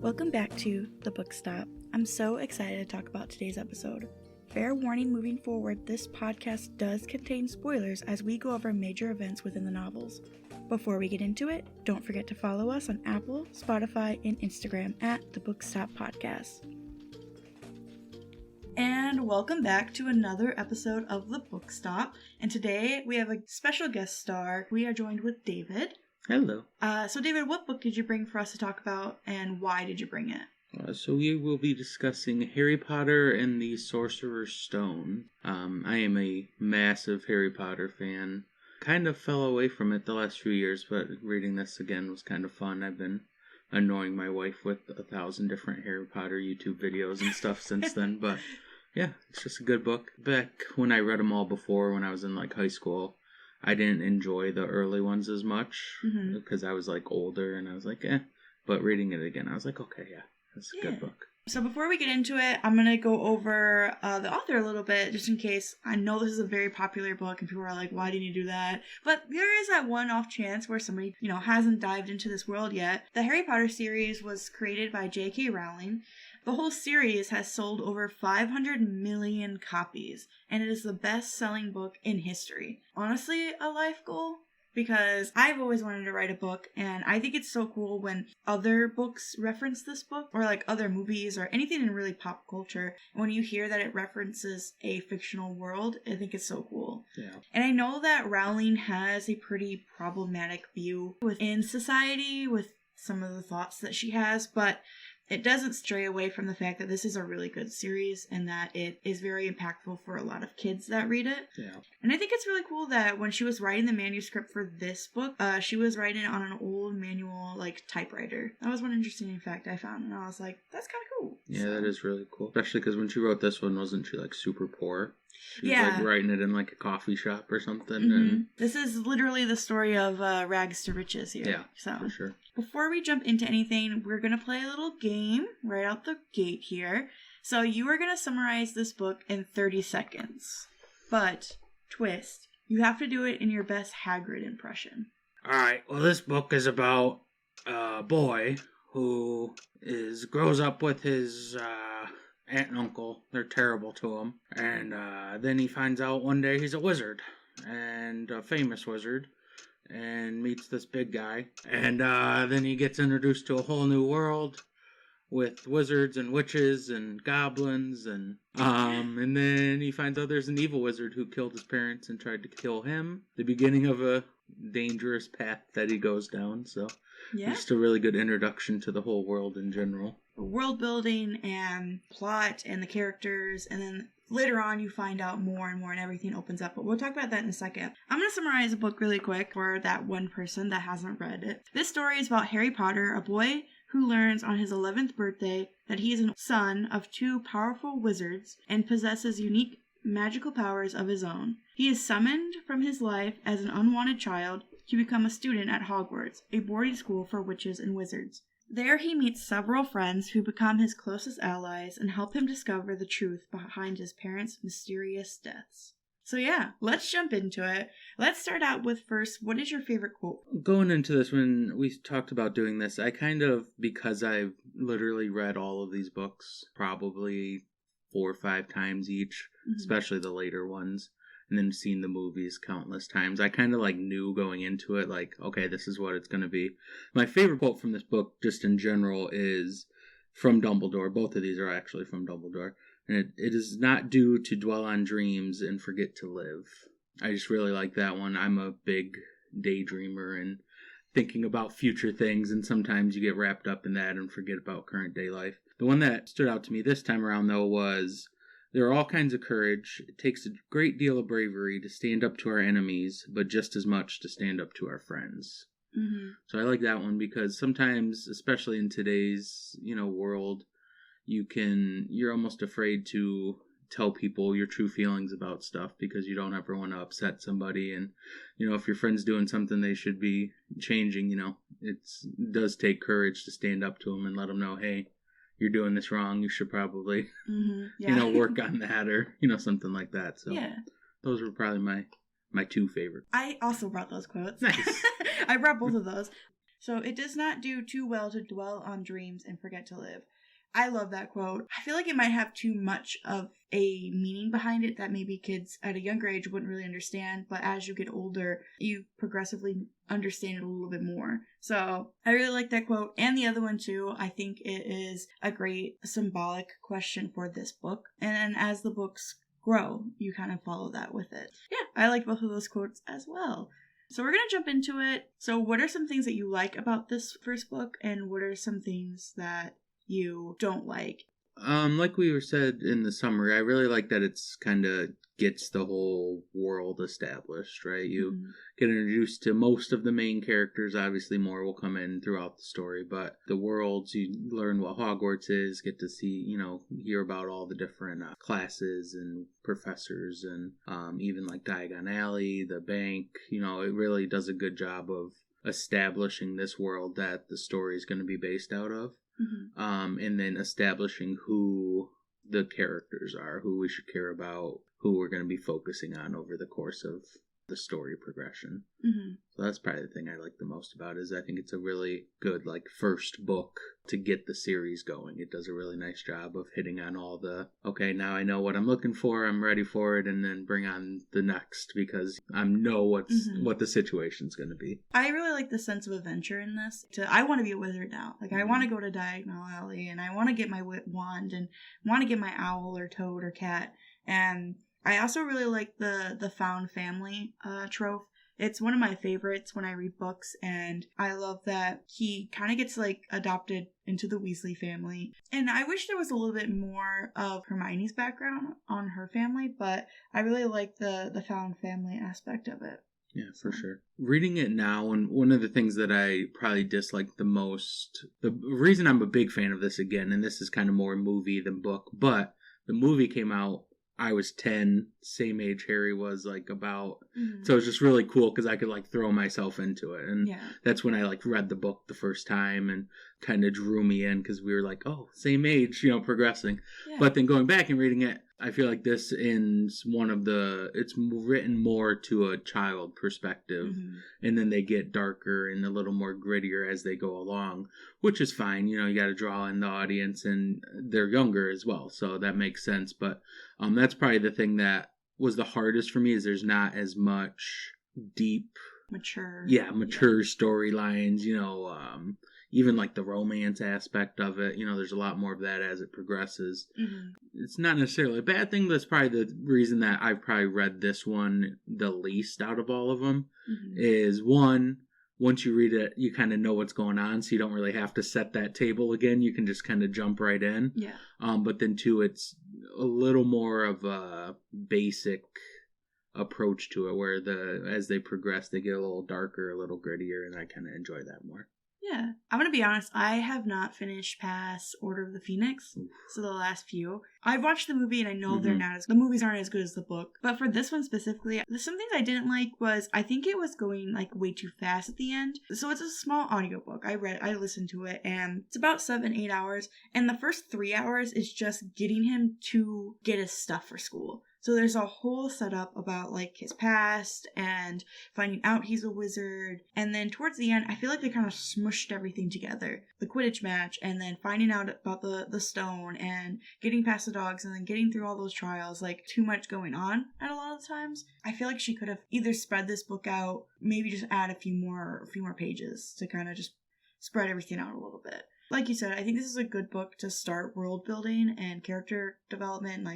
Welcome back to The Book Stop. I'm so excited to talk about today's episode. Fair warning moving forward, this podcast does contain spoilers as we go over major events within the novels. Before we get into it, don't forget to follow us on Apple, Spotify, and Instagram at The Book Stop Podcast. And welcome back to another episode of The Book Stop. And today we have a special guest star. We are joined with David. Hello. So David, what book did you bring for us to talk about, and why did you bring it? So we will be discussing Harry Potter and the Sorcerer's Stone. I am a massive Harry Potter fan. Kind of fell away from it the last few years, but reading this again was kind of fun. I've been annoying my wife with 1,000 different Harry Potter YouTube videos and stuff since then, but yeah, it's just a good book. Back when I read them all before, when I was in high school, I didn't enjoy the early ones as much because I was older and I was but reading it again, I was okay, yeah, that's a good book. So before we get into it, I'm going to go over the author a little bit, just in case. I know this is a very popular book and people are like, why didn't you do that? But there is that one-off chance where somebody, hasn't dived into this world yet. The Harry Potter series was created by J.K. Rowling. The whole series has sold over 500 million copies, and it is the best-selling book in history. Honestly, a life goal, because I've always wanted to write a book, and I think it's so cool when other books reference this book, or other movies, or anything in really pop culture. When you hear that it references a fictional world, I think it's so cool. Yeah. And I know that Rowling has a pretty problematic view within society with some of the thoughts that she has, but it doesn't stray away from the fact that this is a really good series and that it is very impactful for a lot of kids that read it. Yeah. And I think it's really cool that when she was writing the manuscript for this book, she was writing it on an old manual, typewriter. That was one interesting fact I found, and I was like, that's kind of cool. Yeah, that is really cool. Especially because when she wrote this one, wasn't she, super poor? She was, writing it in, a coffee shop or something. Mm-hmm. And this is literally the story of rags to riches here. Yeah, so, for sure. Before we jump into anything, we're going to play a little game right out the gate here. So you are going to summarize this book in 30 seconds. But, twist, you have to do it in your best Hagrid impression. Alright, well, this book is about a boy who grows up with his aunt and uncle. They're terrible to him. And then he finds out one day he's a wizard, and a famous wizard, and meets this big guy. And then he gets introduced to a whole new world with wizards and witches and goblins, and then he finds out there's an evil wizard who killed his parents and tried to kill him. The beginning of a dangerous path that he goes down, so just a really good introduction to the whole world in general. World building and plot and the characters, and then later on you find out more and more and everything opens up, but we'll talk about that in a second. I'm going to summarize the book really quick for that one person that hasn't read it. This story is about Harry Potter, a boy who learns on his 11th birthday that he is a son of two powerful wizards and possesses unique magical powers of his own. He is summoned from his life as an unwanted child to become a student at Hogwarts, a boarding school for witches and wizards. There he meets several friends who become his closest allies and help him discover the truth behind his parents' mysterious deaths. So let's jump into it. Let's start out with first, what is your favorite quote? Going into this, when we talked about doing this, I because I've literally read all of these books probably 4 or 5 times each, especially the later ones, and then seen the movies countless times. I kind of knew going into it, okay, this is what it's going to be. My favorite quote from this book, just in general, is from Dumbledore. Both of these are actually from Dumbledore. And it is not due to dwell on dreams and forget to live. I just really like that one. I'm a big daydreamer and thinking about future things, and sometimes you get wrapped up in that and forget about current day life. The one that stood out to me this time around, though, was, there are all kinds of courage. It takes a great deal of bravery to stand up to our enemies, but just as much to stand up to our friends. Mm-hmm. So I like that one because sometimes, especially in today's, world, you're almost afraid to tell people your true feelings about stuff because you don't ever want to upset somebody. And, if your friend's doing something they should be changing, it does take courage to stand up to them and let them know, hey, you're doing this wrong. You should probably, work on that, or, something like that. So those were probably my 2 favorites. I also brought those quotes. Nice. I brought both of those. So it does not do too well to dwell on dreams and forget to live. I love that quote. I feel like it might have too much of a meaning behind it that maybe kids at a younger age wouldn't really understand, but as you get older, you progressively understand it a little bit more. So I really like that quote, and the other one too. I think it is a great symbolic question for this book. And then as the books grow, you kind of follow that with it. Yeah, I like both of those quotes as well. So we're going to jump into it. So what are some things that you like about this first book, and what are some things that you don't like? Like we were said in the summary, I really like that it's kind of gets the whole world established, right? You get introduced to most of the main characters. Obviously, more will come in throughout the story, but the worlds, you learn what Hogwarts is, get to see, hear about all the different classes and professors, and even like Diagon Alley, the bank. It really does a good job of establishing this world that the story is going to be based out of. And then establishing who the characters are, who we should care about, who we're going to be focusing on over the course of the story progression. So that's probably the thing I like the most about it, is I think it's a really good first book to get the series going. It does a really nice job of hitting on all the, okay, now I know what I'm looking for, I'm ready for it, and then bring on the next, because I know what the situation's going to be. I really like the sense of adventure in this. I want to be a wizard now. I want to go to Diagon Alley, and I want to get my wand, and want to get my owl or toad or cat. And I also really like the found family trope. It's one of my favorites when I read books, and I love that he kind of gets adopted into the Weasley family. And I wish there was a little bit more of Hermione's background on her family, but I really like the found family aspect of it. Yeah, for sure. Reading it now, and one of the things that I probably dislike the most, the reason I'm a big fan of this again, and this is kind of more movie than book, but the movie came out, I was 10, same age Harry was about. So it was just really cool because I could throw myself into it. And that's when I read the book the first time, and kind of drew me in because we were same age, progressing. Yeah. But then going back and reading it, I feel like this is it's written more to a child perspective, and then they get darker and a little more grittier as they go along, which is fine. You got to draw in the audience, and they're younger as well, so that makes sense. But that's probably the thing that was the hardest for me, is there's not as much deep, mature storylines, even the romance aspect of it, there's a lot more of that as it progresses. It's not necessarily a bad thing, but it's probably the reason that I've probably read this one the least out of all of them. Is one, once you read it, you kind of know what's going on, so you don't really have to set that table again. You can just kind of jump right in. Yeah. But then two, it's a little more of a basic approach to it, where as they progress, they get a little darker, a little grittier, and I kind of enjoy that more. Yeah. I'm going to be honest, I have not finished past Order of the Phoenix, so the last few. I've watched the movie, and I know the movies aren't as good as the book. But for this one specifically, some things I didn't like was, I think it was going way too fast at the end. So it's a small audiobook. I listened to it, and it's about 7-8 hours. And the first 3 hours is just getting him to get his stuff for school. So there's a whole setup about his past and finding out he's a wizard. And then towards the end, I feel like they kind of smushed everything together. The Quidditch match, and then finding out about the stone, and getting past the dogs, and then getting through all those trials. Too much going on at a lot of the times. I feel like she could have either spread this book out, maybe just add a few more pages to kind of just spread everything out a little bit. Like you said, I think this is a good book to start world building and character development,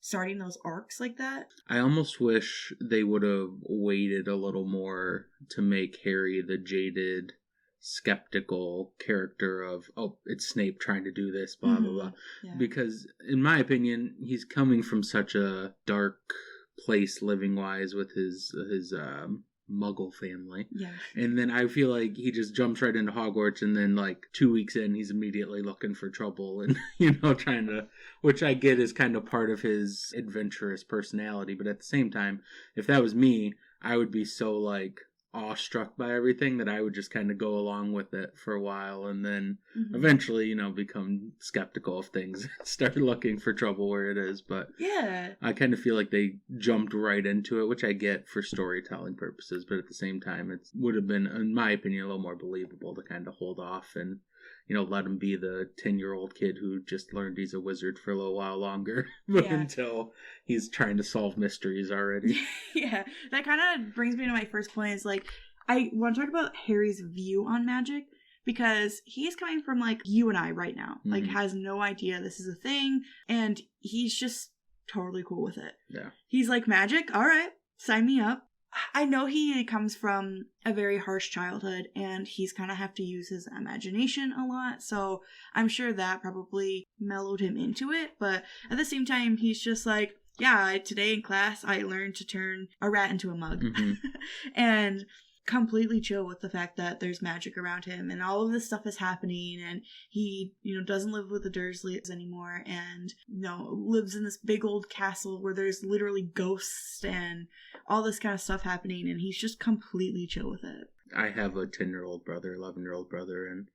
starting those arcs like that. I almost wish they would have waited a little more to make Harry the jaded, skeptical character of, oh, it's Snape trying to do this, blah, blah, blah. Yeah. Because, in my opinion, he's coming from such a dark place living-wise with his Muggle family. Yeah. And then I feel like he just jumps right into Hogwarts, and then 2 weeks in, he's immediately looking for trouble and, trying to, which I get is kind of part of his adventurous personality. But at the same time, if that was me, I would be so awestruck by everything that I would just kind of go along with it for a while and then Mhm. eventually, become skeptical of things, start looking for trouble where it is. But Yeah. I kind of feel like they jumped right into it, which I get for storytelling purposes, but at the same time, it would have been, in my opinion, a little more believable to kind of hold off and, let him be the 10-year-old kid who just learned he's a wizard for a little while longer until he's trying to solve mysteries already. Yeah, that kind of brings me to my first point is like, I want to talk about Harry's view on magic because he's coming from like you and I right now, like has no idea this is a thing and he's just totally cool with it. Yeah. He's like, magic? All right, sign me up. I know he comes from a very harsh childhood and he's kind of have to use his imagination a lot. So I'm sure that probably mellowed him into it. But at the same time, he's just like, yeah, today in class, I learned to turn a rat into a mug. And completely chill with the fact that there's magic around him and all of this stuff is happening and he, doesn't live with the Dursleys anymore and, lives in this big old castle where there's literally ghosts and all this kind of stuff happening and he's just completely chill with it. I have a 10-year-old brother, 11-year-old brother, and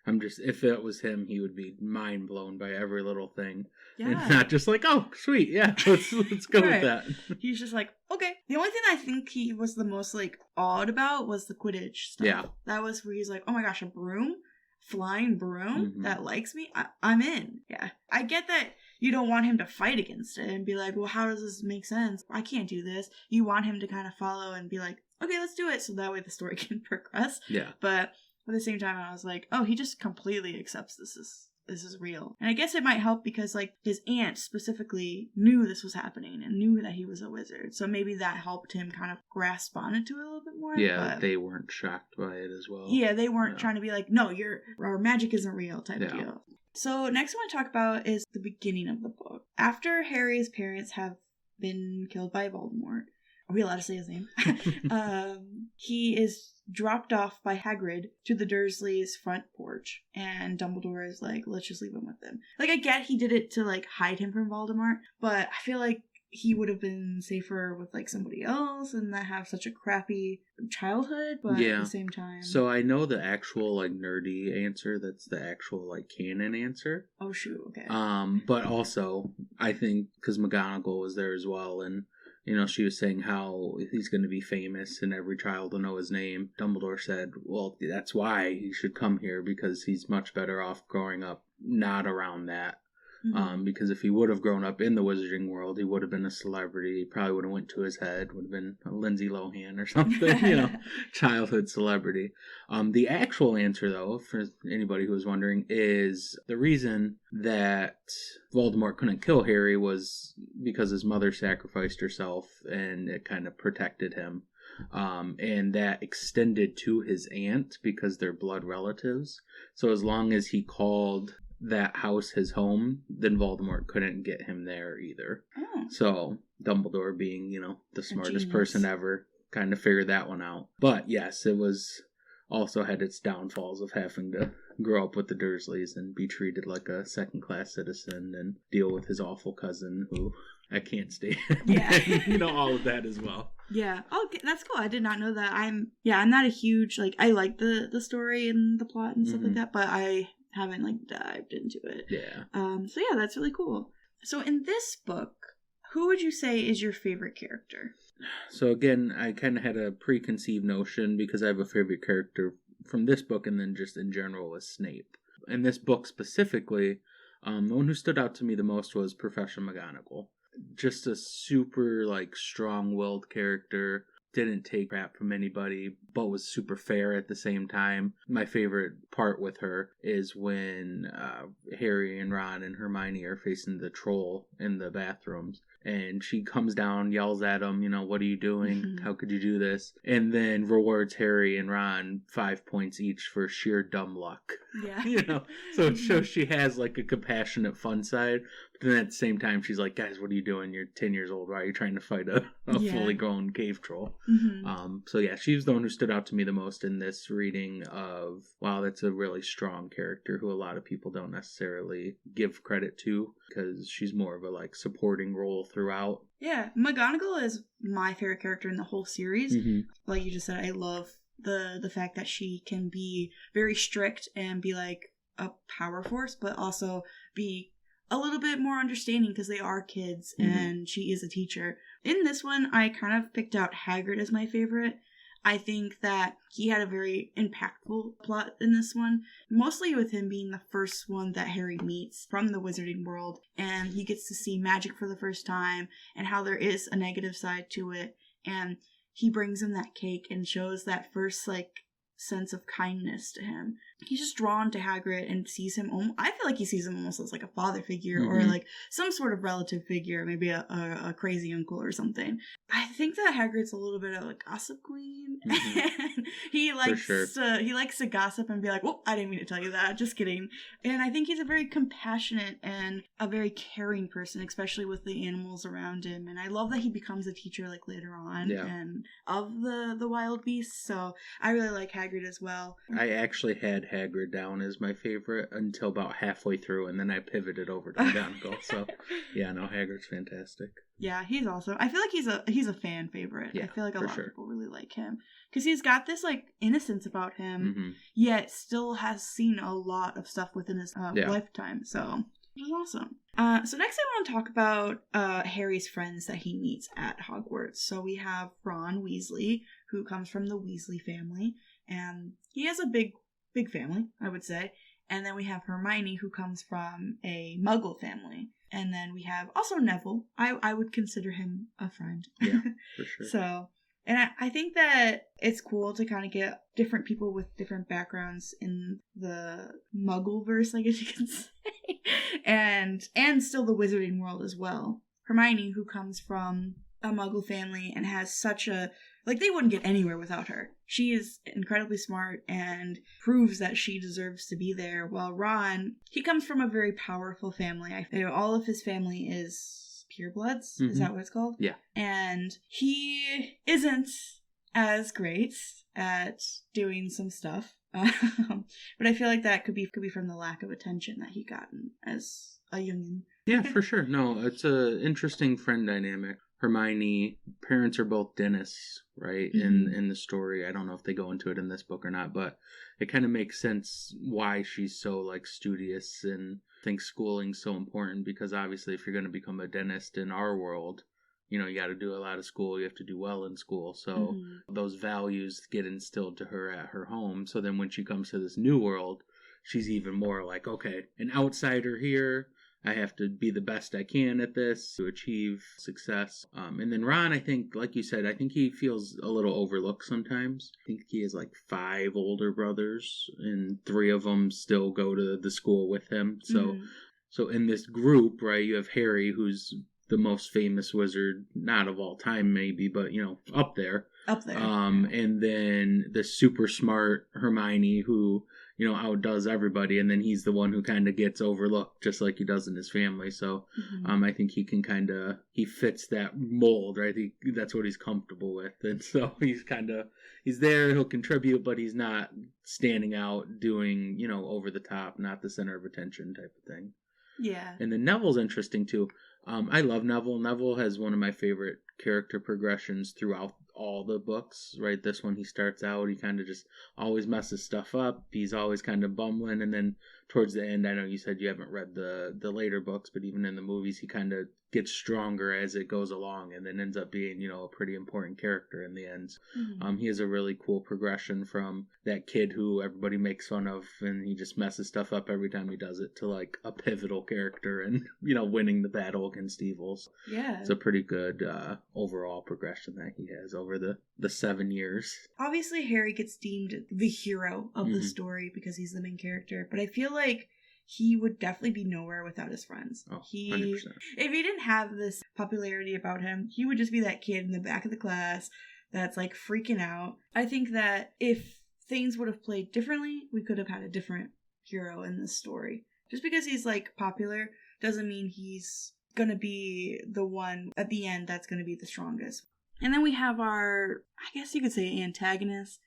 I'm just, if it was him, he would be mind blown by every little thing. Yeah. And not just like, oh, sweet, yeah, let's go with that. He's just like, okay. The only thing I think he was the most like odd about was the Quidditch stuff. Yeah. That was where he's like, oh my gosh, a broom? Flying broom that likes me? I'm in. Yeah. I get that you don't want him to fight against it and be like, well, how does this make sense? I can't do this. You want him to kind of follow and be like, okay, let's do it. So that way the story can progress. Yeah. But at the same time, I was like, oh, he just completely accepts this is real. And I guess it might help because like his aunt specifically knew this was happening and knew that he was a wizard. So maybe that helped him kind of grasp onto it a little bit more. Yeah, they weren't shocked by it as well. Yeah, they weren't trying to be like, no, our magic isn't real type of deal. So next I want to talk about is the beginning of the book. After Harry's parents have been killed by Voldemort, are we allowed to say his name? He is dropped off by Hagrid to the Dursleys' front porch, and Dumbledore is like, let's just leave him with them. Like, I get he did it to, like, hide him from Voldemort, but I feel like he would have been safer with, like, somebody else and not have such a crappy childhood, but at the same time... So I know the actual, like, nerdy answer, that's the actual, like, canon answer. Oh, shoot, okay. But also, I think, because McGonagall was there as well, and she was saying how he's going to be famous and every child will know his name. Dumbledore said, well, that's why he should come here because he's much better off growing up not around that. Because if he would have grown up in the wizarding world, he would have been a celebrity. He probably would have went to his head, would have been a Lindsay Lohan or something, childhood celebrity. The actual answer, though, for anybody who was wondering, is the reason that Voldemort couldn't kill Harry was because his mother sacrificed herself and it kind of protected him. And that extended to his aunt because they're blood relatives. So as long as he called that house his home, then Voldemort couldn't get him there either. So Dumbledore, being, the smartest person ever, kind of figured that one out. But yes, it was also had its downfalls of having to grow up with the Dursleys and be treated like a second-class citizen and deal with his awful cousin who I can't stand. Yeah. All of that as well. Yeah. Oh, that's cool. I did not know that. I'm not a huge, like, I like the story and the plot and stuff like that, but I haven't, like, dived into it. Yeah. So yeah, that's really cool. So in this book, who would you say is your favorite character? So again, I kind of had a preconceived notion because I have a favorite character from this book and then just in general was Snape. In this book specifically, the one who stood out to me the most was Professor McGonagall. Just a super, like, strong-willed character. Didn't take crap from anybody, but was super fair at the same time. My favorite part with her is when Harry and Ron and Hermione are facing the troll in the bathrooms. And she comes down, yells at him, what are you doing? How could you do this? And then rewards Harry and Ron 5 points each for sheer dumb luck. Yeah. So it shows she has, like, a compassionate, fun side. But then at the same time, she's like, guys, what are you doing? You're 10 years old. Why are you trying to fight a fully grown cave troll? So yeah, she's the one who stood out to me the most in this reading of, wow, that's a really strong character who a lot of people don't necessarily give credit to, because she's more of a like supporting role throughout. Yeah, McGonagall is my favorite character in the whole series. Like you just said, I love the fact that she can be very strict and be like a power force, but also be a little bit more understanding because they are kids and she is a teacher. In this one, I kind of picked out Hagrid as my favorite. I think that he had a very impactful plot in this one, mostly with him being the first one that Harry meets from the wizarding world, and he gets to see magic for the first time and how there is a negative side to it, and he brings him that cake and shows that first like sense of kindness to him. He's just drawn to Hagrid and sees him I feel like he sees him almost as like a father figure or like some sort of relative figure, maybe a crazy uncle or something. I think that Hagrid's a little bit of a gossip queen. he likes he likes to gossip and be like, "Whoop, I didn't mean to tell you that, just kidding." And I think he's a very compassionate and a very caring person, especially with the animals around him. And I love that he becomes a teacher like later on and of the wild beasts. So I really like Hagrid as well. I actually had Hagrid down as my favorite until about halfway through, and then I pivoted over to McGonagall. So yeah, no, Hagrid's fantastic. Yeah, he's awesome. I feel like he's a fan favorite. I feel like a lot of people really like him because he's got this like innocence about him, yet still has seen a lot of stuff within his lifetime. So it's awesome. So next I want to talk about Harry's friends that he meets at Hogwarts. So we have Ron Weasley, who comes from the Weasley family, and he has a big family, I would say. And then we have Hermione, who comes from a Muggle family. And then we have also Neville. I would consider him a friend. Yeah, for sure. So, and I think that it's cool to kind of get different people with different backgrounds in the Muggleverse, I guess you can say. and still the wizarding world as well. Hermione, who comes from a Muggle family and has such a... Like, they wouldn't get anywhere without her. She is incredibly smart and proves that she deserves to be there. While Ron, he comes from a very powerful family. All of his family is purebloods. Is that what it's called? Yeah. And he isn't as great at doing some stuff. But I feel like that could be from the lack of attention that he gotten as a youngin'. Yeah, for sure. No, it's a interesting friend dynamic. Hermione, parents are both dentists, right? In the story. I don't know if they go into it in this book or not, but it kind of makes sense why she's so like studious and thinks schooling's so important, because obviously if you're going to become a dentist in our world, you know, you got to do a lot of school, you have to do well in school. So those values get instilled to her at her home. So then when she comes to this new world, she's even more like, okay, an outsider here, I have to be the best I can at this to achieve success. And then Ron, I think, like you said, I think he feels a little overlooked sometimes. I think he has like 5 older brothers, and 3 of them still go to the school with him. So in this group, right, you have Harry, who's the most famous wizard, not of all time maybe, but, you know, up there. And then the super smart Hermione, who, you know, outdoes everybody, and then he's the one who kind of gets overlooked, just like he does in his family. So I think he can he fits that mold, right? That's what he's comfortable with. And so he's there, he'll contribute, but he's not standing out doing, you know, over the top, not the center of attention type of thing. Yeah. And then Neville's interesting too. I love Neville. Neville has one of my favorite character progressions throughout all the books, right? This one, he starts out, he kind of just always messes stuff up. He's always kind of bumbling. And then towards the end, I know you said you haven't read the later books, but even in the movies, he kind of gets stronger as it goes along and then ends up being, you know, a pretty important character in the end. He has a really cool progression from that kid who everybody makes fun of and he just messes stuff up every time he does it to like a pivotal character and, you know, winning the battle against evils. Yeah. It's a pretty good overall progression that he has over the 7 years. Obviously, Harry gets deemed the hero of the story because he's the main character, but I feel like he would definitely be nowhere without his friends. 100%. If he didn't have this popularity about him, he would just be that kid in the back of the class that's like freaking out. I think that if things would have played differently, we could have had a different hero in this story. Just because he's like popular doesn't mean he's gonna be the one at the end that's gonna be the strongest. And then we have our, I guess you could say, antagonist.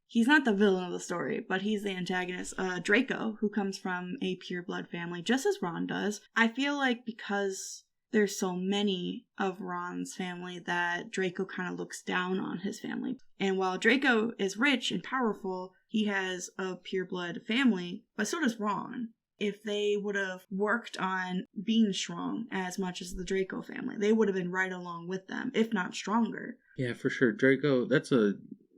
He's not the villain of the story, but he's the antagonist, Draco, who comes from a pureblood family, just as Ron does. I feel like because there's so many of Ron's family that Draco kind of looks down on his family. And while Draco is rich and powerful, he has a pureblood family, but so does Ron. If they would have worked on being strong as much as the Draco family, they would have been right along with them, if not stronger. Yeah, for sure. Draco, that's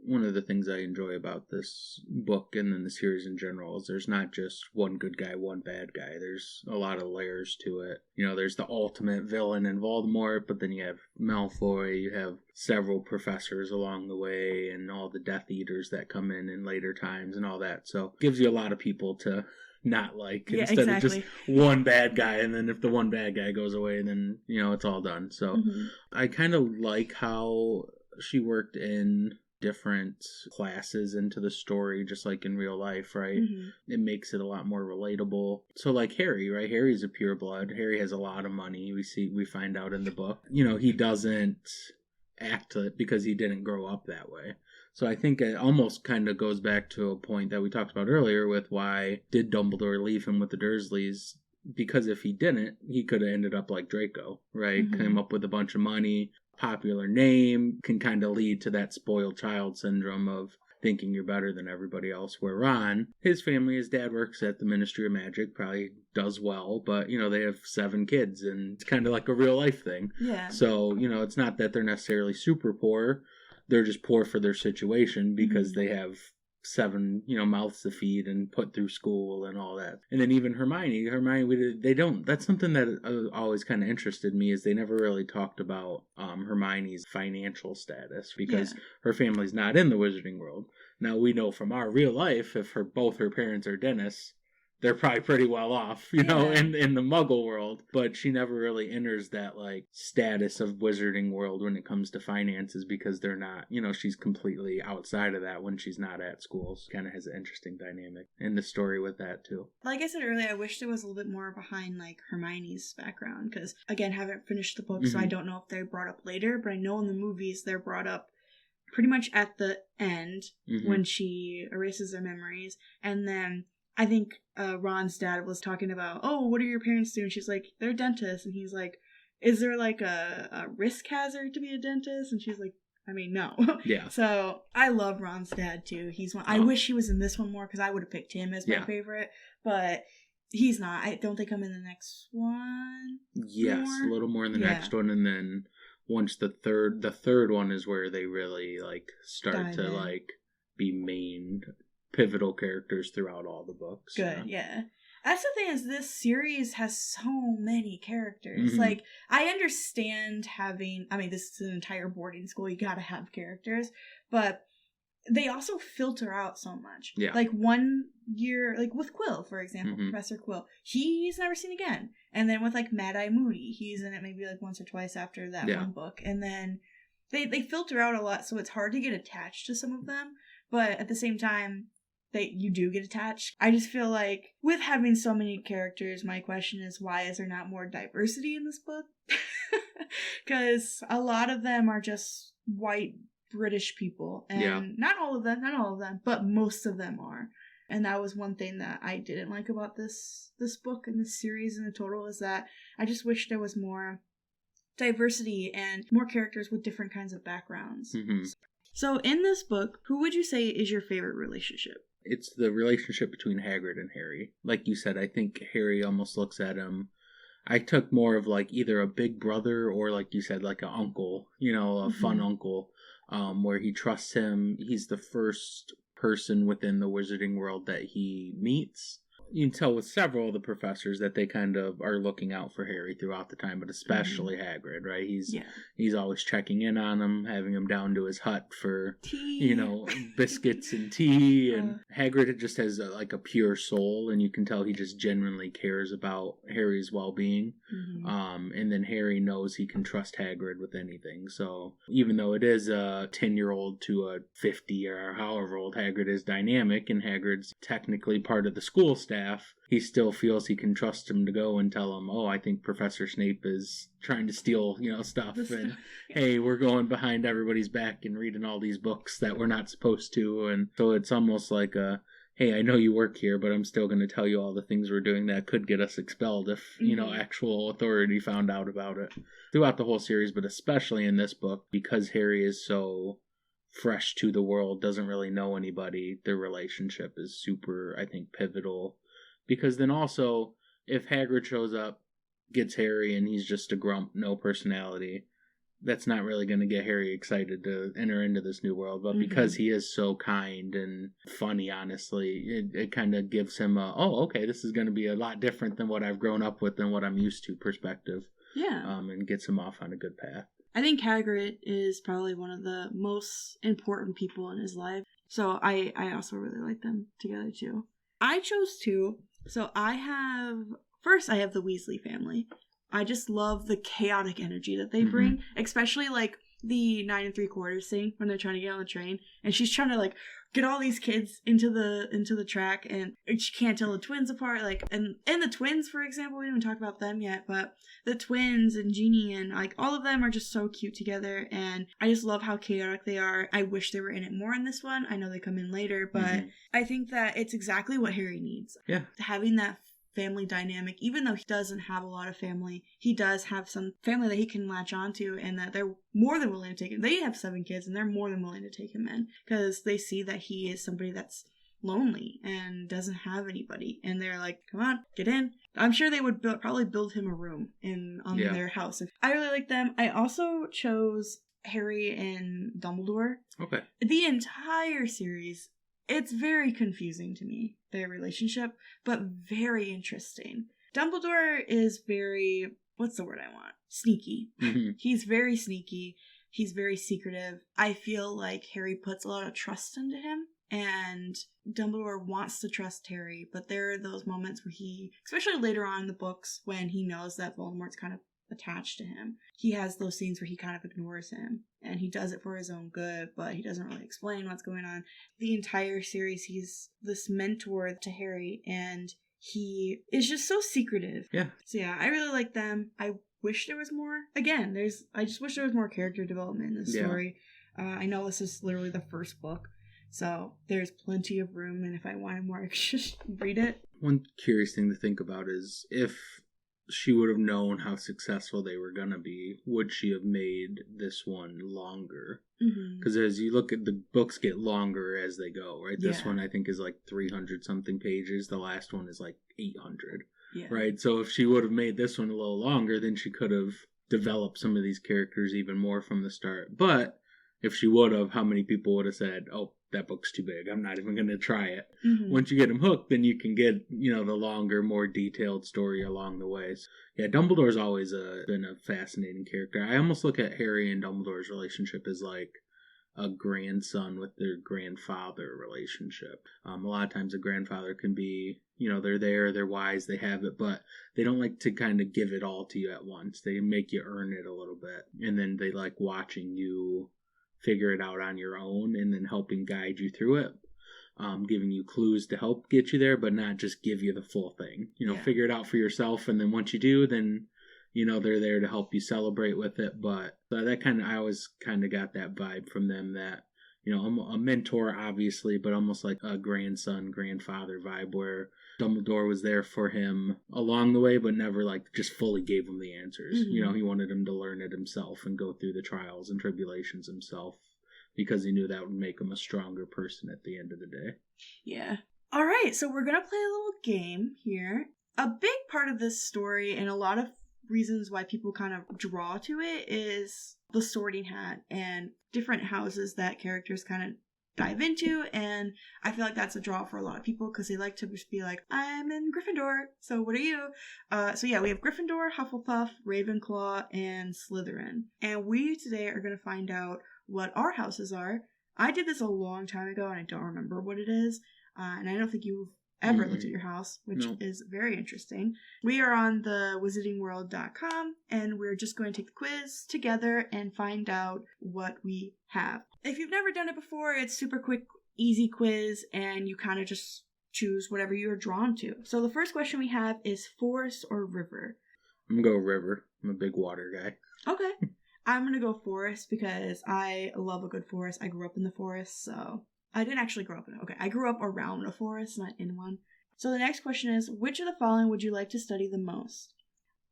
one of the things I enjoy about this book and then the series in general is there's not just one good guy, one bad guy. There's a lot of layers to it. You know, there's the ultimate villain in Voldemort, but then you have Malfoy, you have several professors along the way, and all the Death Eaters that come in later times and all that. So it gives you a lot of people to not like instead of just one bad guy, and then if the one bad guy goes away, then, you know, it's all done. So I kind of like how she worked in different classes into the story, just like in real life, right? It makes it a lot more relatable. So like Harry, right? Harry's a pureblood. Harry has a lot of money. We find out in the book. You know, he doesn't act it because he didn't grow up that way. So I think it almost kind of goes back to a point that we talked about earlier with why did Dumbledore leave him with the Dursleys? Because if he didn't, he could have ended up like Draco, right? Came up with a bunch of money, popular name, can kind of lead to that spoiled child syndrome of thinking you're better than everybody else. Where Ron, his family, his dad works at the Ministry of Magic, probably does well, but, you know, they have 7 kids, and it's kind of like a real life thing. Yeah. So, you know, it's not that they're necessarily super poor. They're just poor for their situation because they have 7, you know, mouths to feed and put through school and all that. And then even Hermione, they don't, that's something that always kind of interested me, is they never really talked about Hermione's financial status because her family's not in the wizarding world. Now we know from our real life, if both her parents are dentists, they're probably pretty well off, you know, in the Muggle world. But she never really enters that, like, status of wizarding world when it comes to finances because they're not, you know, she's completely outside of that when she's not at school. So kind of has an interesting dynamic in the story with that, too. Like I said earlier, I wish there was a little bit more behind, like, Hermione's background. Because, again, haven't finished the book, so I don't know if they're brought up later. But I know in the movies they're brought up pretty much at the end when she erases their memories. And then I think Ron's dad was talking about, oh, what do your parents do? And she's like, they're dentists. And he's like, is there like a risk hazard to be a dentist? And she's like, I mean, no. Yeah. So I love Ron's dad too. He's one. I wish he was in this one more because I would have picked him as my favorite, but he's not. Don't they come in the next one? Yes, a little more in the next one, and then once the third one is where they really like start to like be main pivotal characters throughout all the books. Good, yeah. That's the thing, is this series has so many characters. Like, I understand having, I mean, this is an entire boarding school, you gotta have characters, but they also filter out so much. Yeah. Like, one year, like with Quill, for example, Professor Quill, he's never seen again. And then with, like, Mad-Eye Moody, he's in it maybe, like, once or twice after that one book. And then they filter out a lot, so it's hard to get attached to some of them, but at the same time, you do get attached. I just feel like with having so many characters, my question is, why is there not more diversity in this book? Because a lot of them are just white British people, and not all of them, but most of them are. And that was one thing that I didn't like about this book and this series in the total, is that I just wish there was more diversity and more characters with different kinds of backgrounds. So in this book, who would you say is your favorite relationship? It's the relationship between Hagrid and Harry. Like you said, I think Harry almost looks at him. I took more of like either a big brother or, like you said, like an uncle, you know, a fun uncle, where he trusts him. He's the first person within the wizarding world that he meets. You can tell with several of the professors that they kind of are looking out for Harry throughout the time, but especially Hagrid, right? He's always checking in on him, having him down to his hut for tea, you know, biscuits and tea. And Hagrid just has a pure soul, and you can tell he just genuinely cares about Harry's well-being. And then Harry knows he can trust Hagrid with anything. So even though it is a 10-year-old to a 50 or however old Hagrid is dynamic, and Hagrid's technically part of the school staff, staff, he still feels he can trust him to go and tell him, oh, I think Professor Snape is trying to steal, stuff. And, hey, we're going behind everybody's back and reading all these books that we're not supposed to. And so it's almost like hey, I know you work here, but I'm still going to tell you all the things we're doing that could get us expelled if, actual authority found out about it. Throughout the whole series, but especially in this book, because Harry is so fresh to the world, doesn't really know anybody, their relationship is super, I think, pivotal. Because then also, if Hagrid shows up, gets Harry, and he's just a grump, no personality, that's not really going to get Harry excited to enter into this new world. But because he is so kind and funny, honestly, it kind of gives him okay, this is going to be a lot different than what I've grown up with and what I'm used to perspective. Yeah. And gets him off on a good path. I think Hagrid is probably one of the most important people in his life. So I also really like them together too. I chose two. So I have the Weasley family. I just love the chaotic energy that they bring, especially like the 9 3/4 thing when they're trying to get on the train, and she's trying to like get all these kids into the track, and she can't tell the twins apart. Like, and the twins, for example, we didn't even talk about them yet, but the twins and Jeannie and like all of them are just so cute together, and I just love how chaotic they are. I wish they were in it more in this one. I know they come in later, but I think that it's exactly what Harry needs. Yeah, having that family dynamic, even though he doesn't have a lot of family, he does have some family that he can latch onto, and that they're more than willing to take him. They have 7 kids, and they're more than willing to take him in because they see that he is somebody that's lonely and doesn't have anybody, and they're like, come on, get in. I'm sure they would probably build him a room on their house. I really like them. I also chose Harry and Dumbledore. Okay. The entire series, it's very confusing to me, their relationship, but very interesting. Dumbledore is very, what's the word I want? Sneaky. He's very sneaky. He's very secretive. I feel like Harry puts a lot of trust into him, and Dumbledore wants to trust Harry, but there are those moments where he, especially later on in the books, when he knows that Voldemort's kind of attached to him, he has those scenes where he kind of ignores him, and he does it for his own good, but he doesn't really explain what's going on. The entire series, he's this mentor to Harry, and he is just so secretive. Yeah. So yeah, I really like them. I wish there was more. Again, I just wish there was more character development in this story. I know this is literally the first book, so there's plenty of room, and if I wanted more, I could just read it. One curious thing to think about is if she would have known how successful they were going to be, would she have made this one longer? Because as you look at the books, get longer as they go, right? This one I think is like 300 something pages. The last one is like 800, right? So if she would have made this one a little longer, then she could have developed some of these characters even more from the start. But if she would have, how many people would have said, oh, that book's too big, I'm not even going to try it. Once you get them hooked, then you can get, the longer, more detailed story along the way. So, yeah, Dumbledore's always been a fascinating character. I almost look at Harry and Dumbledore's relationship as like a grandson with their grandfather relationship. A lot of times a grandfather can be, they're there, they're wise, they have it, but they don't like to kind of give it all to you at once. They make you earn it a little bit, and then they like watching you figure it out on your own, and then helping guide you through it, giving you clues to help get you there, but not just give you the full thing. Figure it out for yourself, and then once you do, then they're there to help you celebrate with it. But that I always kind of got that vibe from them, that a mentor obviously, but almost like a grandson, grandfather vibe, where Dumbledore was there for him along the way, but never like just fully gave him the answers. He wanted him to learn it himself and go through the trials and tribulations himself, because he knew that would make him a stronger person at the end of the day. Yeah. All right, so we're going to play a little game here. A big part of this story, and a lot of reasons why people kind of draw to it, is the Sorting Hat and different houses that characters kind of dive into, and I feel like that's a draw for a lot of people because they like to just be like, I'm in Gryffindor, so what are you? So yeah, we have Gryffindor, Hufflepuff, Ravenclaw, and Slytherin, and we today are going to find out what our houses are. I did this a long time ago, and I don't remember what it is, and I don't think you've ever looked at your house, which is very interesting. We are on the wizardingworld.com, and we're just going to take the quiz together and find out what we have. If you've never done it before, it's super quick, easy quiz, and you kind of just choose whatever you're drawn to. So the first question we have is forest or river? I'm going to go river. I'm a big water guy. Okay. I'm going to go forest because I love a good forest. I grew up in the forest, so... I didn't actually grow up in it. Okay, I grew up around a forest, not in one. So the next question is, which of the following would you like to study the most?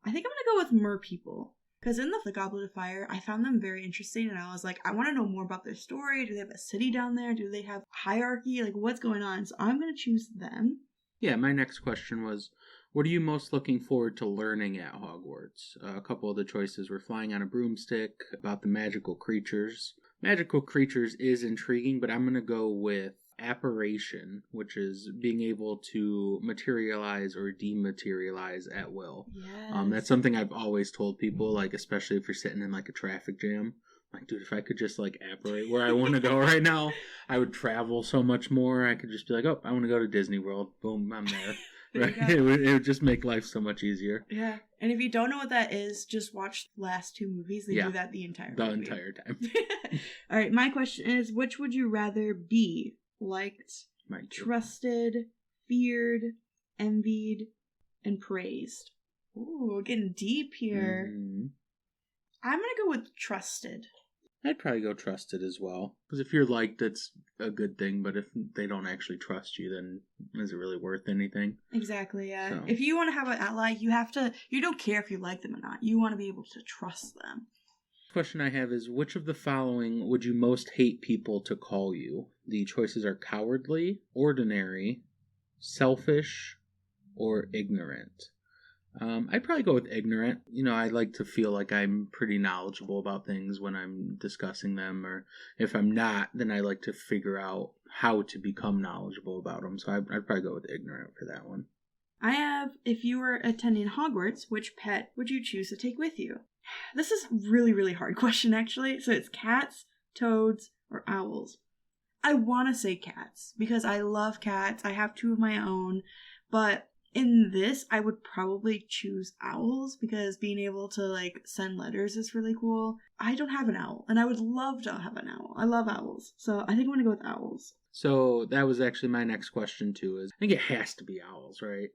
I think I'm going to go with mer people. Because in the Goblet of Fire, I found them very interesting, and I was like, I want to know more about their story. Do they have a city down there? Do they have hierarchy? Like, what's going on? So I'm going to choose them. Yeah, my next question was, what are you most looking forward to learning at Hogwarts? A couple of the choices were flying on a broomstick, about the magical creatures. Magical creatures is intriguing, but I'm going to go with apparition, which is being able to materialize or dematerialize at will. Yes. That's something I've always told people, like, especially if you're sitting in like a traffic jam. Like, dude, if I could just like apparate where I want to go right now, I would travel so much more. I could just be like, oh, I want to go to Disney World. Boom, I'm there. Right? It would just make life so much easier. Yeah. And if you don't know what that is, just watch the last two movies. They do that the entire movie. Time. All right, my question is, which would you rather be? Liked, trusted, feared, envied, and praised? Ooh, getting deep here. Mm-hmm. I'm going to go with trusted. I'd probably go trusted as well. Because if you're liked, that's a good thing. But if they don't actually trust you, then is it really worth anything? Exactly, yeah. So. If you want to have an ally, you don't care if you like them or not. You want to be able to trust them. Question I have is, which of the following would you most hate people to call you? The choices are cowardly, ordinary, selfish, or ignorant. I'd probably go with ignorant. I like to feel like I'm pretty knowledgeable about things when I'm discussing them, or if I'm not, then I like to figure out how to become knowledgeable about them. So I'd probably go with ignorant for that one. I have, if you were attending Hogwarts, which pet would you choose to take with you? This is a really, really hard question, actually. So it's cats, toads, or owls. I want to say cats, because I love cats. I have 2 of my own, but in this, I would probably choose owls because being able to, like, send letters is really cool. I don't have an owl, and I would love to have an owl. I love owls, so I think I'm going to go with owls. So that was actually my next question, too, is I think it has to be owls, right?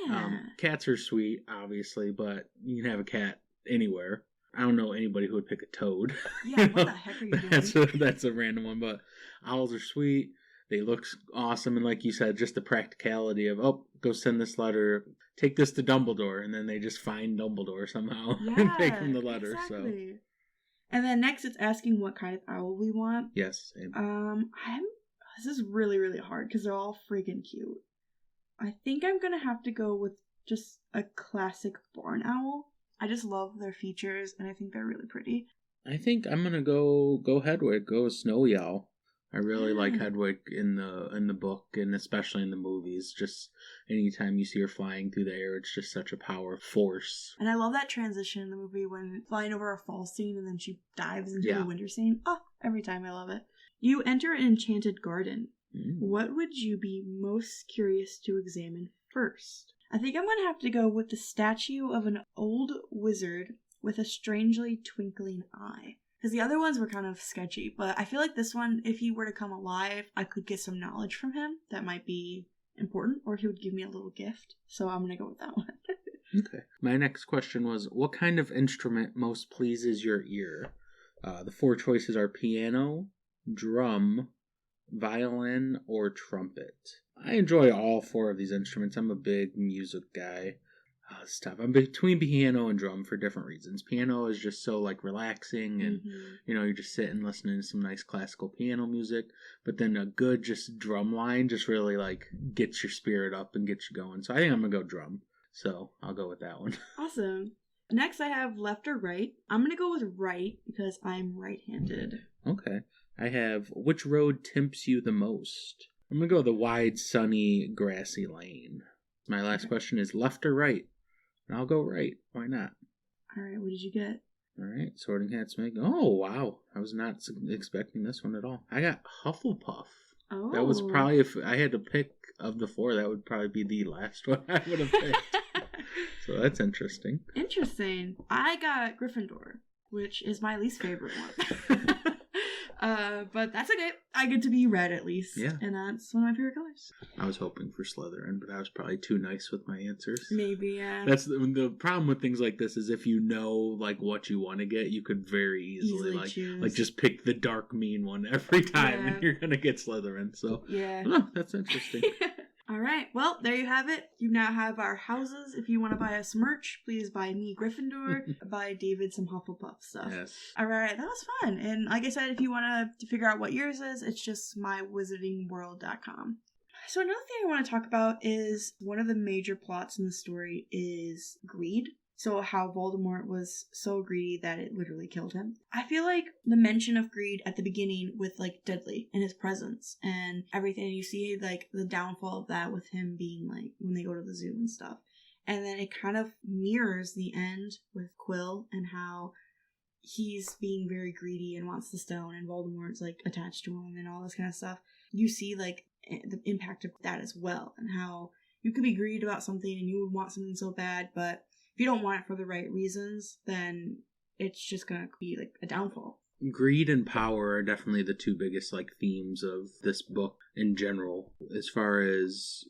Yeah. Cats are sweet, obviously, but you can have a cat anywhere. I don't know anybody who would pick a toad. Yeah, what the heck are you doing? That's a random one, but owls are sweet. They look awesome, and like you said, just the practicality of, go send this letter, take this to Dumbledore, and then they just find Dumbledore somehow and take him the letter. Exactly. So. And then next, it's asking what kind of owl we want. Yes. Same. This is really, really hard because they're all freaking cute. I think I'm gonna have to go with just a classic barn owl. I just love their features, and I think they're really pretty. I think I'm gonna go Hedwig, go Snowy Owl. I really like Hedwig in the book, and especially in the movies. Just anytime you see her flying through the air, it's just such a power force. And I love that transition in the movie when flying over a fall scene and then she dives into the winter scene. Oh, every time I love it. You enter an enchanted garden. What would you be most curious to examine first? I think I'm going to have to go with the statue of an old wizard with a strangely twinkling eye. Because the other ones were kind of sketchy, but I feel like this one, if he were to come alive, I could get some knowledge from him that might be important, or he would give me a little gift. So I'm going to go with that one. Okay. My next question was, what kind of instrument most pleases your ear? The 4 choices are piano, drum, violin, or trumpet. I enjoy all 4 of these instruments. I'm a big music guy. It's tough. I'm between piano and drum for different reasons. Piano is just so like relaxing, and you're just sitting listening to some nice classical piano music. But then a good just drum line just really like gets your spirit up and gets you going. So I think I'm gonna go drum. So I'll go with that one. Awesome. Next I have left or right. I'm gonna go with right because I'm right-handed. Okay. I have which road tempts you the most? I'm gonna go the wide, sunny, grassy lane. My last question is left or right? And I'll go right. Why not? All right, what did you get? All right, Sorting Hat Smeg. Oh, wow. I was not expecting this one at all. I got Hufflepuff. Oh. That was probably, if I had to pick of the 4, that would probably be the last one I would have picked. So that's interesting. Interesting. I got Gryffindor, which is my least favorite one. But that's okay. I get to be red at least. Yeah. And that's one of my favorite colors. I was hoping for Slytherin, but I was probably too nice with my answers. Maybe, yeah. That's the problem with things like this is if you know like what you want to get, you could very easily choose. like just pick the dark mean one every time, and you're gonna get Slytherin. So yeah, that's interesting. All right, well, there you have it. You now have our houses. If you want to buy us merch, please buy me Gryffindor, buy David some Hufflepuff stuff. Yes. All right, that was fun. And like I said, if you want to figure out what yours is, it's just mywizardingworld.com. So another thing I want to talk about is one of the major plots in the story is greed. So how Voldemort was so greedy that it literally killed him. I feel like the mention of greed at the beginning with like Dudley and his presence and everything, you see like the downfall of that with him being like when they go to the zoo and stuff. And then it kind of mirrors the end with Quill and how he's being very greedy and wants the stone and Voldemort's like attached to him and all this kind of stuff. You see like the impact of that as well and how you could be greedy about something and you would want something so bad, but if you don't want it for the right reasons, then it's just gonna be like a downfall. Greed and power are definitely the two biggest like themes of this book in general. As far as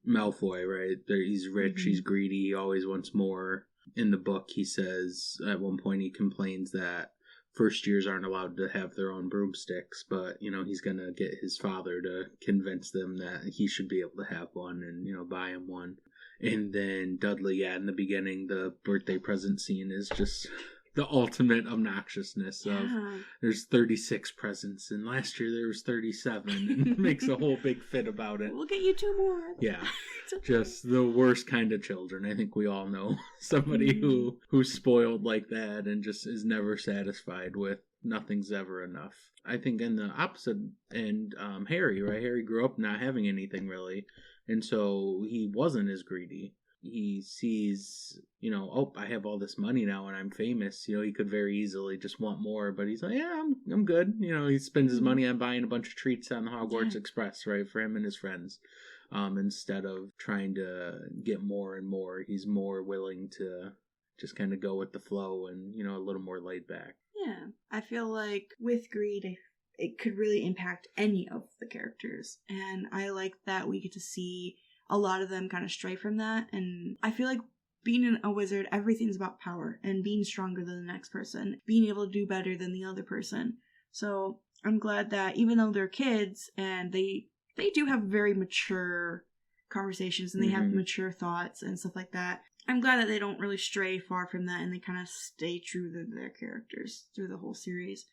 Malfoy, right? He's rich, he's greedy, he always wants more. In the book, he says at one point he complains that first years aren't allowed to have their own broomsticks, but he's gonna get his father to convince them that he should be able to have one and buy him one. And then Dudley, in the beginning, the birthday present scene is just the ultimate obnoxiousness of there's 36 presents and last year there was 37 and makes a whole big fit about it. We'll get you 2 more. Yeah. Okay. Just the worst kind of children. I think we all know somebody who's spoiled like that and just is never satisfied with nothing's ever enough. I think in the opposite end, Harry, right? Harry grew up not having anything really. And so he wasn't as greedy. He sees, I have all this money now and I'm famous. He could very easily just want more, but he's like, yeah, I'm good. He spends his money on buying a bunch of treats on the Hogwarts Express, right, for him and his friends. Instead of trying to get more and more, he's more willing to just kind of go with the flow and, a little more laid back. Yeah, I feel like with greed, it could really impact any of the characters. And I like that we get to see a lot of them kind of stray from that. And I feel like being a wizard, everything's about power and being stronger than the next person, being able to do better than the other person. So I'm glad that even though they're kids and they do have very mature conversations and they have mature thoughts and stuff like that, I'm glad that they don't really stray far from that and they kind of stay true to their characters through the whole series.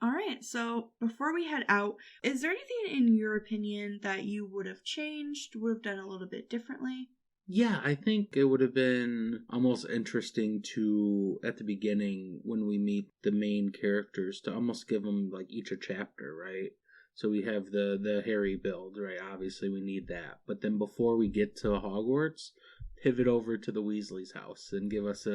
All right, so before we head out, is there anything in your opinion that you would have changed, would have done a little bit differently? Yeah, I think it would have been almost interesting to, at the beginning, when we meet the main characters, to almost give them like each a chapter, right? So we have the Harry build, right? Obviously we need that. But then before we get to Hogwarts, pivot over to the Weasley's house and give us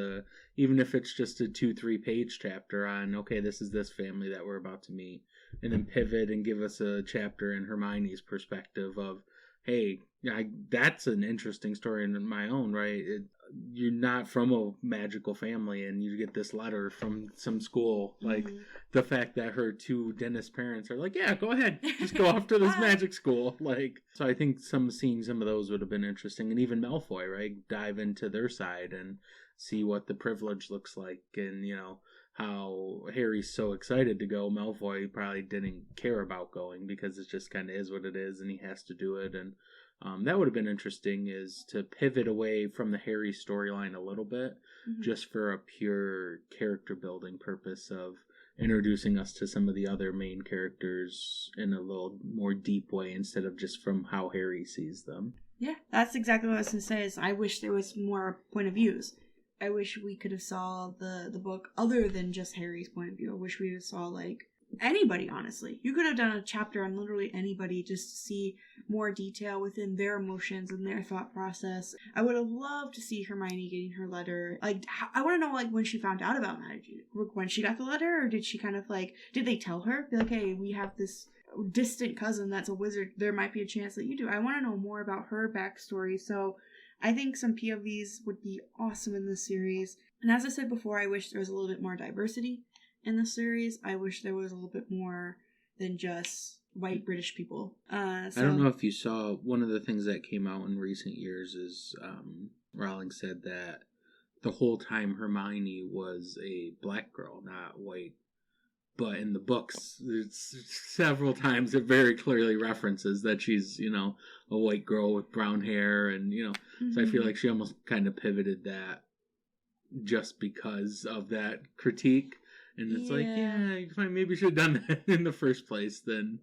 even if it's just a 2-3 page chapter on, okay, this is this family that we're about to meet. And then pivot and give us a chapter in Hermione's perspective of, hey, that's an interesting story in my own, right? You're not from a magical family and you get this letter from some school. Like the fact that her 2 dentist parents are like, yeah, go ahead, just go off to this magic school. Like, so I think seeing some of those would have been interesting. And even Malfoy, right? Dive into their side and see what the privilege looks like. And, how Harry's so excited to go. Malfoy probably didn't care about going because it just kind of is what it is and he has to do it. And that would have been interesting, is to pivot away from the Harry storyline a little bit, just for a pure character building purpose of introducing us to some of the other main characters in a little more deep way instead of just from how Harry sees them. Yeah, that's exactly what I was going to say, is I wish there was more point of views. I wish we could have saw the book other than just Harry's point of view. I wish we saw like anybody, honestly. You could have done a chapter on literally anybody just to see more detail within their emotions and their thought process. I would have loved to see Hermione getting her letter. Like, I want to know, like, when she found out about magic. When she got the letter, or did she kind of, like, did they tell her? Be like, hey, we have this distant cousin that's a wizard. There might be a chance that you do. I want to know more about her backstory. So I think some POVs would be awesome in this series. And as I said before, I wish there was a little bit more diversity in the series. I wish there was a little bit more than just white British people. So, I don't know if you saw, one of the things that came out in recent years is Rowling said that the whole time Hermione was a black girl, not white. But in the books, it's several times it very clearly references that she's, a white girl with brown hair. And, so I feel like she almost kind of pivoted that just because of that critique. And it's maybe should have done that in the first place than,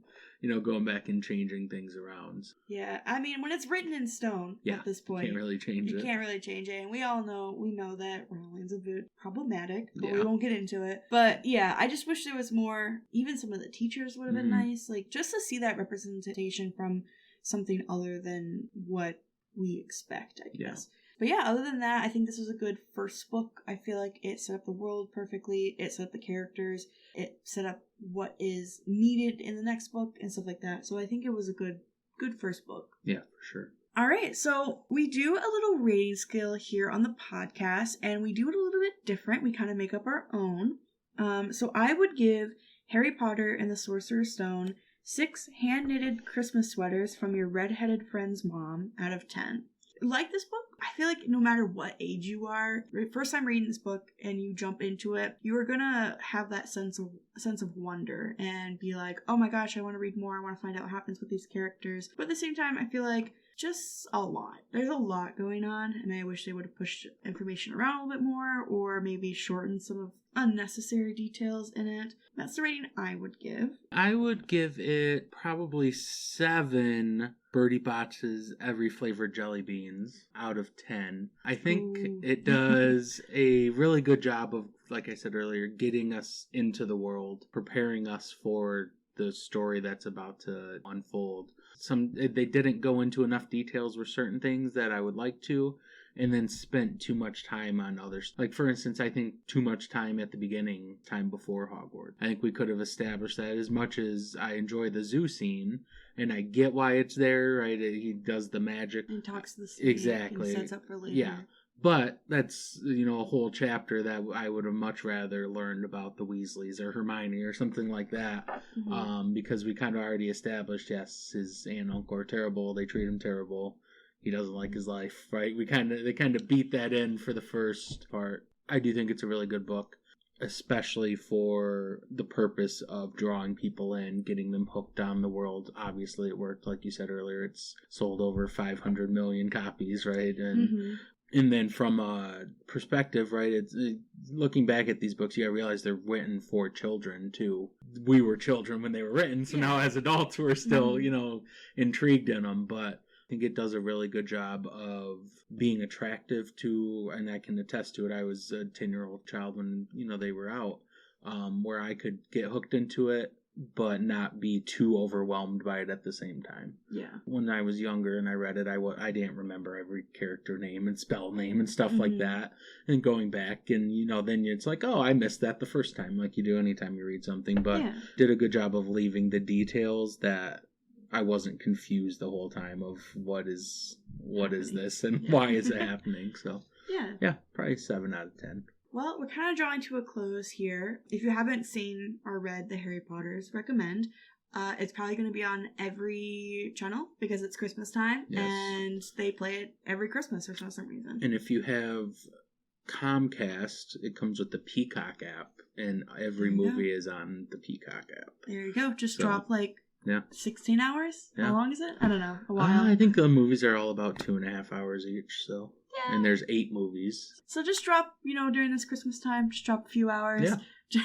going back and changing things around. Yeah, I mean, when it's written in stone at this point, you can't really change it. You can't really change it. And we know that Rowling's a bit problematic, but we won't get into it. But yeah, I just wish there was more, even some of the teachers would have been nice, like just to see that representation from something other than what we expect, I guess. Yeah. But yeah, other than that, I think this was a good first book. I feel like it set up the world perfectly. It set up the characters. It set up what is needed in the next book and stuff like that. So I think it was a good first book. Yeah, for sure. All right, so we do a little rating scale here on the podcast, and we do it a little bit different. We kind of make up our own. So I would give Harry Potter and the Sorcerer's Stone 6 hand-knitted Christmas sweaters from your redheaded friend's mom out of 10. Like this book, I feel like no matter what age you are, first time reading this book and you jump into it, you are gonna have that sense of wonder and be like, oh my gosh, I want to read more. I want to find out what happens with these characters. But at the same time, I feel like just a lot. There's a lot going on, and I wish they would have pushed information around a little bit more, or maybe shortened some of unnecessary details in it. That's the rating I would give. I would give it probably 7 Bertie Bott's Every Flavored Jelly Beans out of 10. I think it does a really good job of, like I said earlier, getting us into the world, preparing us for the story that's about to unfold. They didn't go into enough details with certain things that I would like to, and then spent too much time on others. Like, for instance, I think too much time at the beginning, time before Hogwarts. I think we could have established that. As much as I enjoy the zoo scene, and I get why it's there, right? He does the magic. And talks to the snake. Exactly. And sets up for later. Yeah. But that's, a whole Chapter that I would have much rather learned about the Weasleys or Hermione or something like that. Mm-hmm. Because we kind of already established, yes, his aunt and uncle are terrible. They treat him terrible. He doesn't like his life, right? They kind of beat that in for the first part. I do think it's a really good book, especially for the purpose of drawing people in, getting them hooked on the world. Obviously, it worked. Like you said earlier, it's sold over 500 million copies, right? And then from a perspective, right, looking back at these books, you realize they're written for children, too. We were children when they were written, so now as adults, we're still, intrigued in them. But I think it does a really good job of being attractive to, and I can attest to it. I was a 10-year-old child when, they were out, where I could get hooked into it, but not be too overwhelmed by it at the same time. Yeah. When I was younger and I read it, I didn't remember every character name and spell name and stuff like that. And going back and, then it's like, oh, I missed that the first time, like you do anytime you read something. But did a good job of leaving the details that I wasn't confused the whole time of what is this and why is it happening. So yeah, probably 7 out of 10. Well, we're kind of drawing to a close here. If you haven't seen or read the Harry Potters, recommend. It's probably going to be on every channel because it's Christmas time, and they play it every Christmas for some reason. And if you have Comcast, it comes with the Peacock app, and every movie is on the Peacock app. There you go. Just drop 16 hours? Yeah. How long is it? I don't know. A while. I think the movies are all about 2.5 hours each, so... Yeah. And there's 8 movies. So just drop, during this Christmas time, just drop a few hours. Yeah.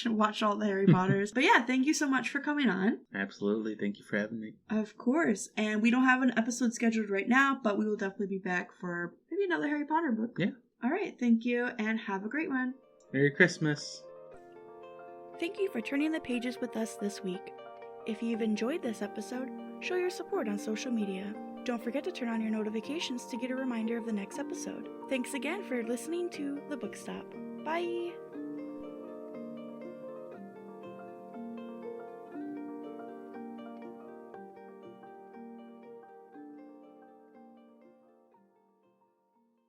Watch all the Harry Potters. But yeah, thank you so much for coming on. Absolutely. Thank you for having me. Of course. And we don't have an episode scheduled right now, but we will definitely be back for maybe another Harry Potter book. Yeah. All right. Thank you, and have a great one. Merry Christmas. Thank you for turning the pages with us this week. If you've enjoyed this episode, show your support on social media. Don't forget to turn on your notifications to get a reminder of the next episode. Thanks again for listening to The Book Stop. Bye!